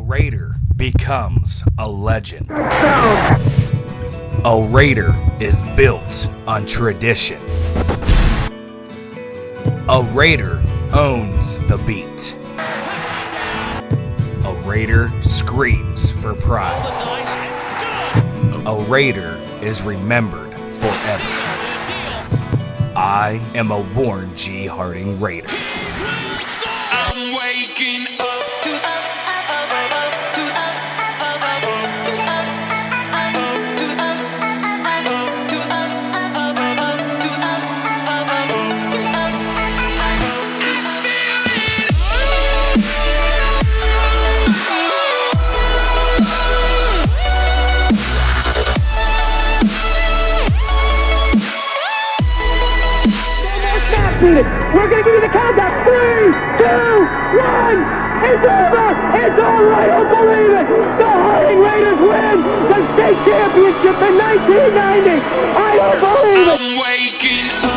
Raider becomes a legend. A Raider is built on tradition. A Raider owns the beat. A Raider screams for pride. A Raider is remembered forever. I am a Warren G. Harding Raider. I'm waking up. We're going to give you the countdown. 3, 2, 1. It's over. It's all right. Don't believe it. The Harding Raiders win the state championship in 1990. I don't believe it. I'm waking up.